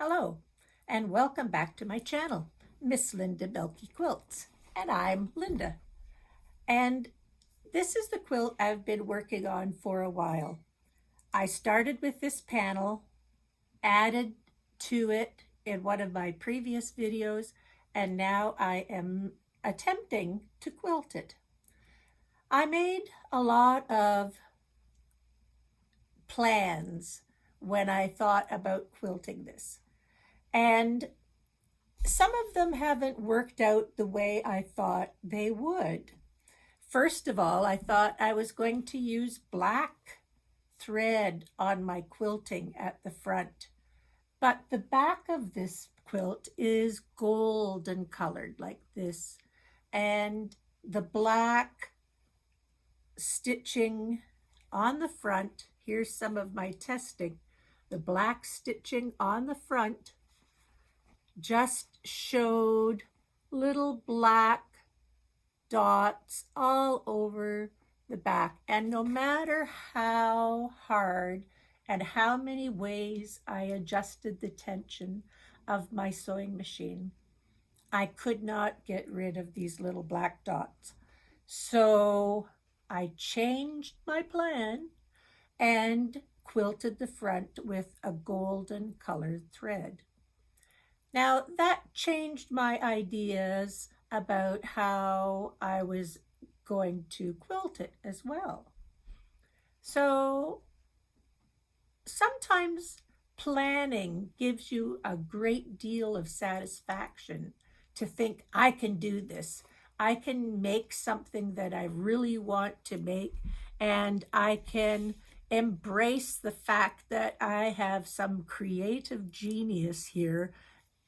Hello, and welcome back to my channel, Miss Linda Belky Quilts. And I'm Linda. And this is the quilt I've been working on for a while. I started with this panel, added to it in one of my previous videos, and now I am attempting to quilt it. I made a lot of plans when I thought about quilting this. And some of them haven't worked out the way I thought they would. First of all, I thought I was going to use black thread on my quilting at the front. But the back of this quilt is golden colored like this. And the black stitching on the front, here's some of my testing. The black stitching on the front just showed little black dots all over the back. And no matter how hard and how many ways I adjusted the tension of my sewing machine, I could not get rid of these little black dots. So I changed my plan and quilted the front with a golden colored thread. Now that changed my ideas about how I was going to quilt it as well. So sometimes planning gives you a great deal of satisfaction to think, I can do this. I can make something that I really want to make, and I can embrace the fact that I have some creative genius here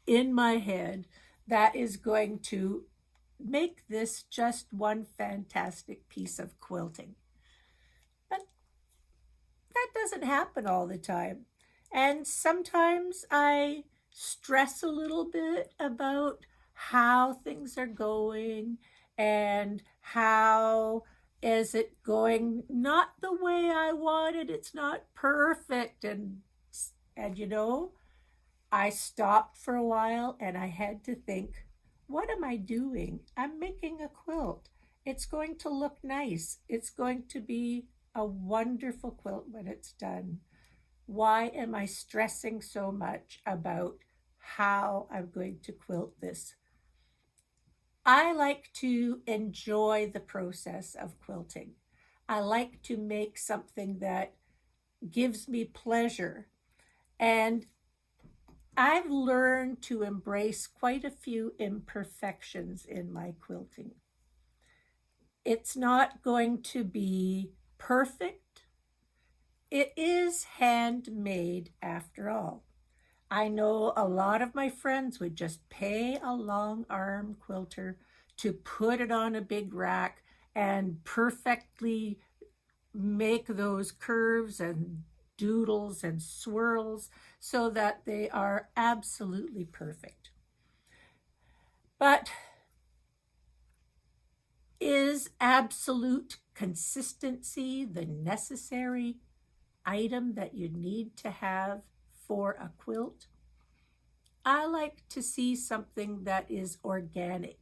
in my head that is going to make this just one fantastic piece of quilting. But that doesn't happen all the time. And sometimes I stress a little bit about how things are going and how is it going not the way I wanted. It's not perfect. And I stopped for a while and I had to think, what am I doing? I'm making a quilt. It's going to look nice. It's going to be a wonderful quilt when it's done. Why am I stressing so much about how I'm going to quilt this? I like to enjoy the process of quilting. I like to make something that gives me pleasure. And I've learned to embrace quite a few imperfections in my quilting. It's not going to be perfect. It is handmade after all. I know a lot of my friends would just pay a long arm quilter to put it on a big rack and perfectly make those curves and doodles and swirls so that they are absolutely perfect. But is absolute consistency the necessary item that you need to have for a quilt? I like to see something that is organic,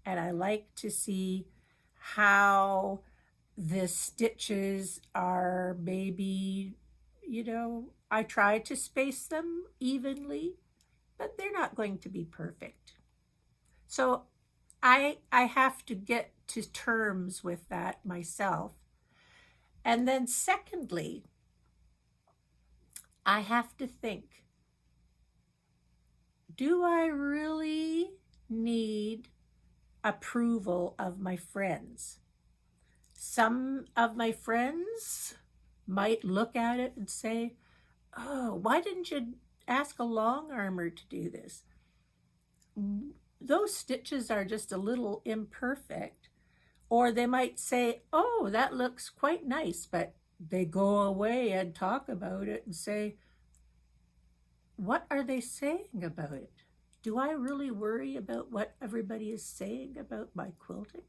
and I like to see how the stitches are maybe, I try to space them evenly, but they're not going to be perfect. So I have to get to terms with that myself. And then secondly, I have to think, do I really need approval of my friends? Some of my friends might look at it and say, oh, why didn't you ask a long armer to do this? Those stitches are just a little imperfect. Or they might say, oh, that looks quite nice, but they go away and talk about it and say, what are they saying about it? Do I really worry about what everybody is saying about my quilting?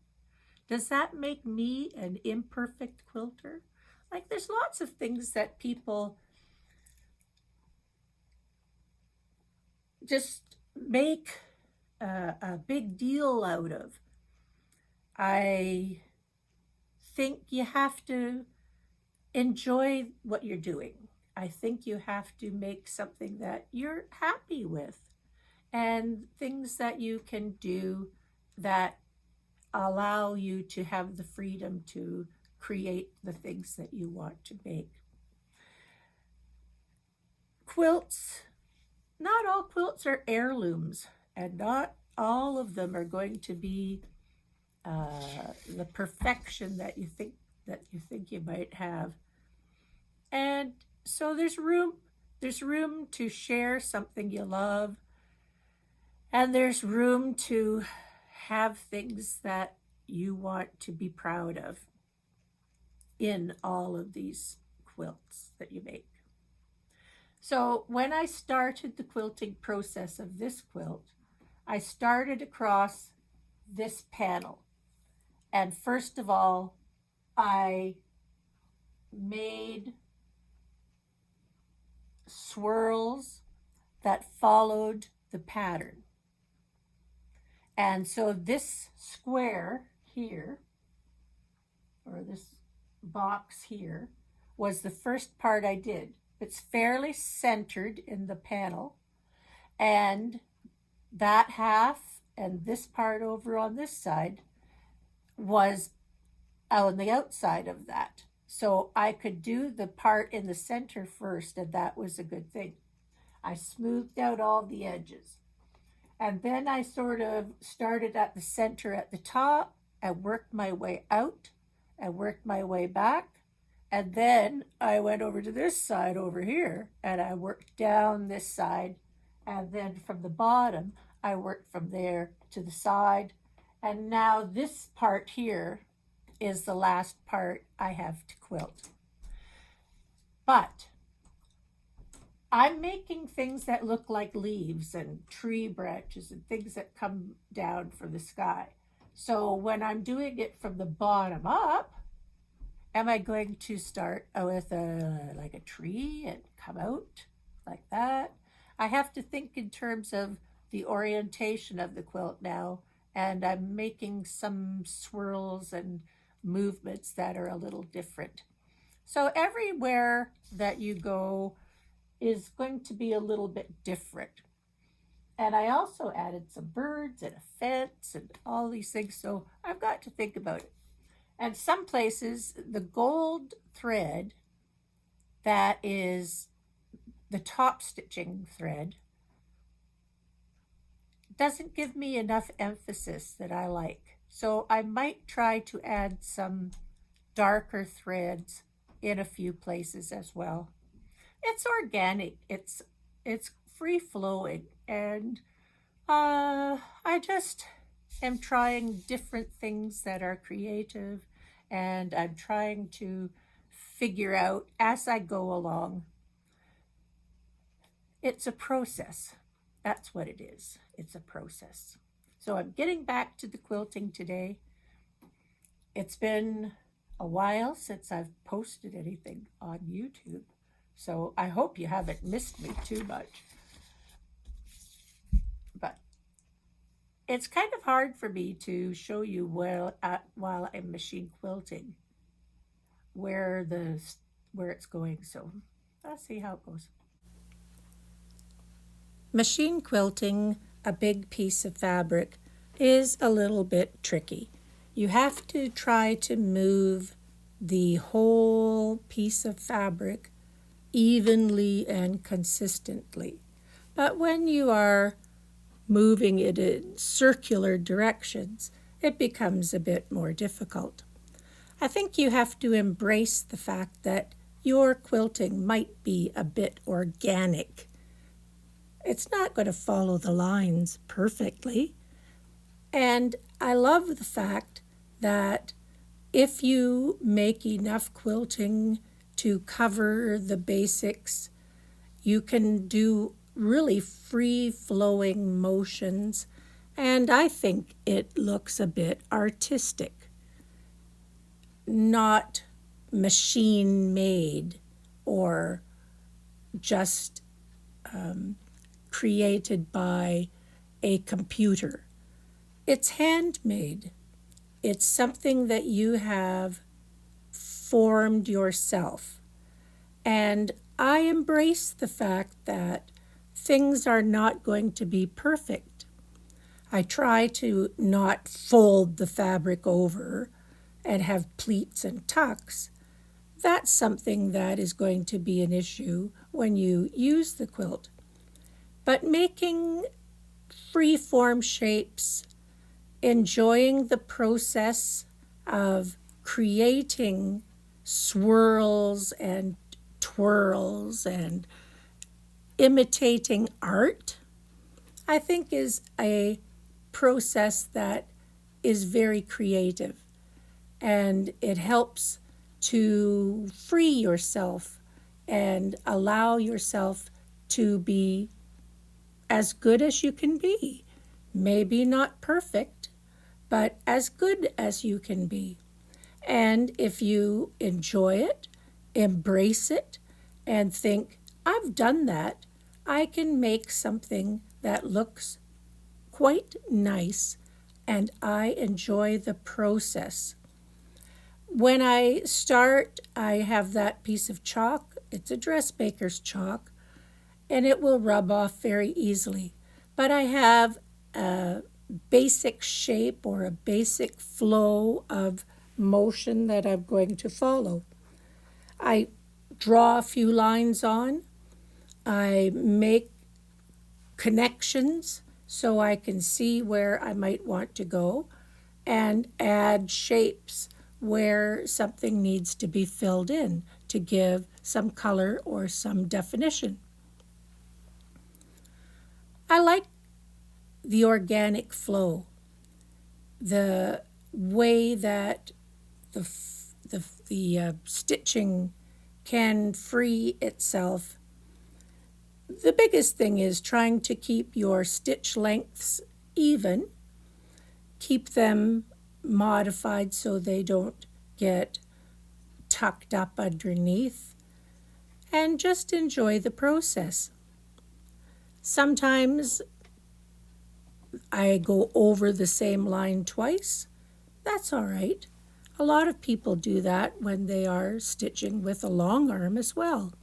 Does that make me an imperfect quilter? Like, there's lots of things that people just make a big deal out of. I think you have to enjoy what you're doing. I think you have to make something that you're happy with and things that you can do that allow you to have the freedom to create the things that you want to make. Quilts, not all quilts are heirlooms, and not all of them are going to be the perfection that you think you might have. And so there's room to share something you love, and there's room to have things that you want to be proud of in all of these quilts that you make. So when I started the quilting process of this quilt, I started across this panel. And first of all, I made swirls that followed the pattern. And so this square here, or this box here, was the first part I did. It's fairly centered in the panel, and that half and this part over on this side was on the outside of that. So I could do the part in the center first, and that was a good thing. I smoothed out all the edges. And then I sort of started at the center at the top and worked my way out and worked my way back. And then I went over to this side over here and I worked down this side. And then from the bottom, I worked from there to the side. And now this part here is the last part I have to quilt. But I'm making things that look like leaves and tree branches and things that come down from the sky. So when I'm doing it from the bottom up, am I going to start with like a tree and come out like that? I have to think in terms of the orientation of the quilt now, and I'm making some swirls and movements that are a little different. So everywhere that you go is going to be a little bit different. And I also added some birds and a fence and all these things, so I've got to think about it. And some places, the gold thread that is the top stitching thread doesn't give me enough emphasis that I like. So I might try to add some darker threads in a few places as well. It's organic, it's free flowing, and I just am trying different things that are creative, and I'm trying to figure out as I go along. It's a process. That's what it is. It's a process. So I'm getting back to the quilting today. It's been a while since I've posted anything on YouTube, so I hope you haven't missed me too much. But it's kind of hard for me to show you while I'm machine quilting where it's going. So I'll see how it goes. Machine quilting a big piece of fabric is a little bit tricky. You have to try to move the whole piece of fabric evenly and consistently. But when you are moving it in circular directions, it becomes a bit more difficult. I think you have to embrace the fact that your quilting might be a bit organic. It's not going to follow the lines perfectly. And I love the fact that if you make enough quilting to cover the basics, you can do really free-flowing motions, and I think it looks a bit artistic, not machine-made or just created by a computer. It's handmade. It's something that you have formed yourself. And I embrace the fact that things are not going to be perfect. I try to not fold the fabric over and have pleats and tucks. That's something that is going to be an issue when you use the quilt. But making free form shapes, enjoying the process of creating swirls and twirls and imitating art, I think is a process that is very creative, and it helps to free yourself and allow yourself to be as good as you can be. Maybe not perfect, but as good as you can be. And if you enjoy it, embrace it, and think, I've done that, I can make something that looks quite nice, and I enjoy the process. When I start, I have that piece of chalk. It's a dressmaker's chalk, and it will rub off very easily. But I have a basic shape or a basic flow of motion that I'm going to follow. I draw a few lines on. I make connections so I can see where I might want to go, and add shapes where something needs to be filled in to give some color or some definition. I like the organic flow, the way that the stitching can free itself. The biggest thing is trying to keep your stitch lengths even, keep them modified so they don't get tucked up underneath, and just enjoy the process. Sometimes I go over the same line twice. That's all right. A lot of people do that when they are stitching with a long arm as well.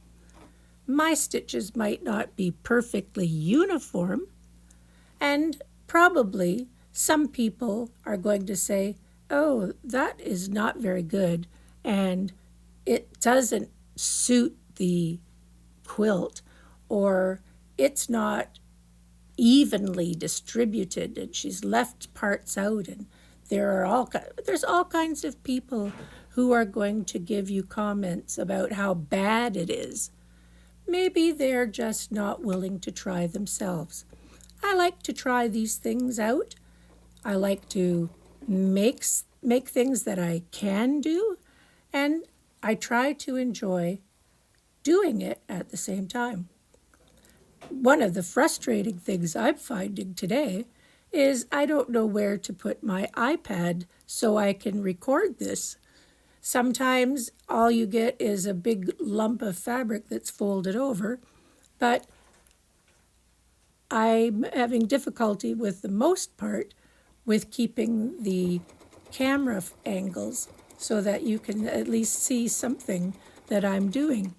My stitches might not be perfectly uniform, and probably some people are going to say, oh, that is not very good, and it doesn't suit the quilt, or it's not evenly distributed, and she's left parts out, and there's all kinds of people who are going to give you comments about how bad it is. Maybe they're just not willing to try themselves. I like to try these things out. I like to make things that I can do, and I try to enjoy doing it at the same time. One of the frustrating things I'm finding today is I don't know where to put my iPad so I can record this. Sometimes all you get is a big lump of fabric that's folded over, but I'm having difficulty with the most part with keeping the camera angles so that you can at least see something that I'm doing.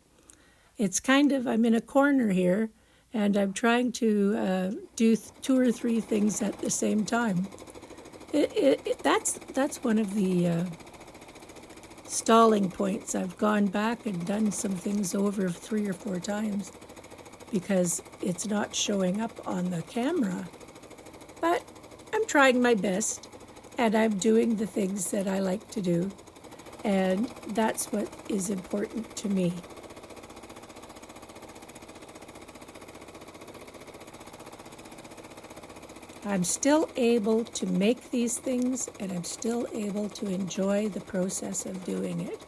It's I'm in a corner here, and I'm trying to do 2 or 3 things at the same time. That's one of the stalling points. I've gone back and done some things over 3 or 4 times because it's not showing up on the camera. But I'm trying my best, and I'm doing the things that I like to do, and that's what is important to me. I'm still able to make these things, and I'm still able to enjoy the process of doing it.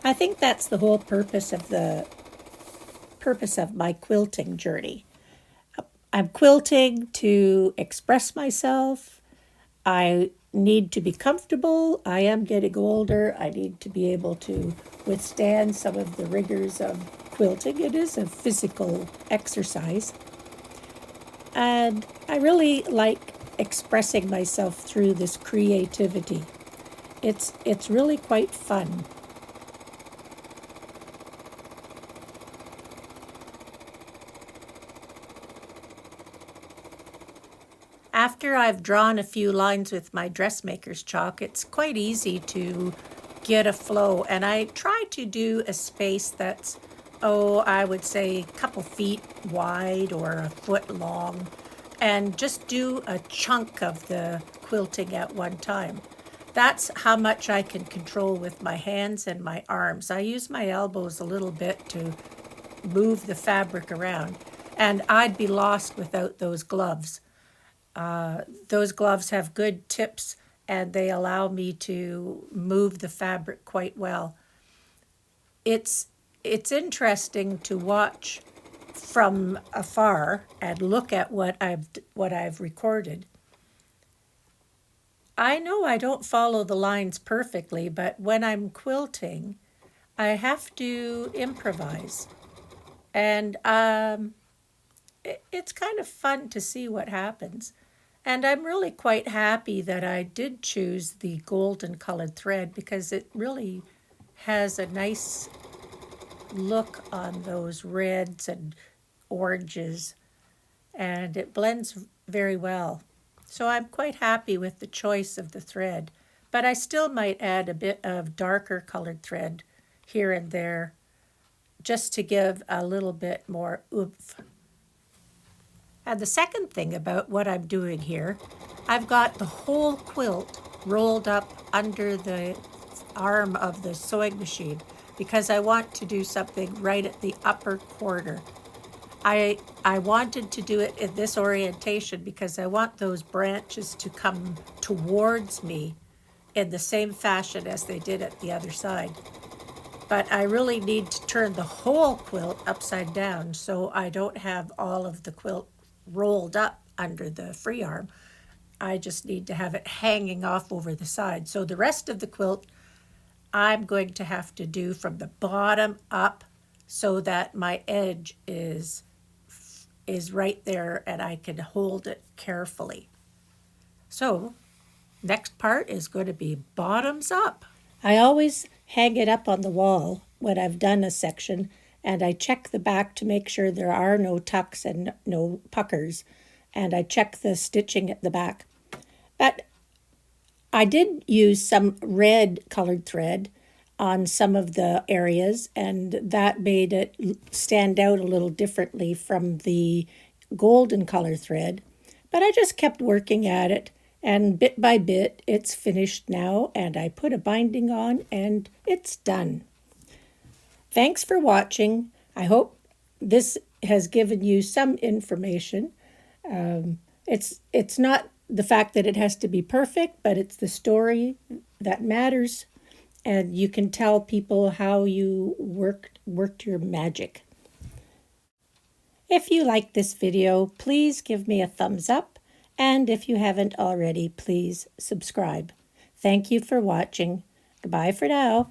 I think that's the whole purpose of my quilting journey. I'm quilting to express myself. I need to be comfortable. I am getting older. I need to be able to withstand some of the rigors of quilting. It is a physical exercise. And I really like expressing myself through this creativity. It's really quite fun. After I've drawn a few lines with my dressmaker's chalk, it's quite easy to get a flow. And I try to do a space that's, I would say a couple feet wide or a foot long, and just do a chunk of the quilting at one time. That's how much I can control with my hands and my arms. I use my elbows a little bit to move the fabric around, and I'd be lost without those gloves. Those gloves have good tips and they allow me to move the fabric quite well. It's interesting to watch from afar and look at what I've recorded. I know I don't follow the lines perfectly, but when I'm quilting, I have to improvise. And it's kind of fun to see what happens. And I'm really quite happy that I did choose the golden colored thread because it really has a nice look on those reds and oranges, and it blends very well. So I'm quite happy with the choice of the thread, but I still might add a bit of darker colored thread here and there just to give a little bit more oomph. And the second thing about what I'm doing here, I've got the whole quilt rolled up under the arm of the sewing machine because I want to do something right at the upper corner. I wanted to do it in this orientation because I want those branches to come towards me in the same fashion as they did at the other side. But I really need to turn the whole quilt upside down so I don't have all of the quilt rolled up under the free arm. I just need to have it hanging off over the side. So the rest of the quilt I'm going to have to do from the bottom up so that my edge is right there and I can hold it carefully. So next part is going to be bottoms up. I always hang it up on the wall when I've done a section, and I check the back to make sure there are no tucks and no puckers, and I check the stitching at the back. But I did use some red colored thread on some of the areas, and that made it stand out a little differently from the golden color thread. But I just kept working at it, and bit by bit it's finished now, and I put a binding on and it's done. Thanks for watching. I hope this has given you some information. It's not the fact that it has to be perfect, but it's the story that matters, and you can tell people how you worked your magic. If you like this video, please give me a thumbs up, and if you haven't already, please subscribe. Thank you for watching. Goodbye for now.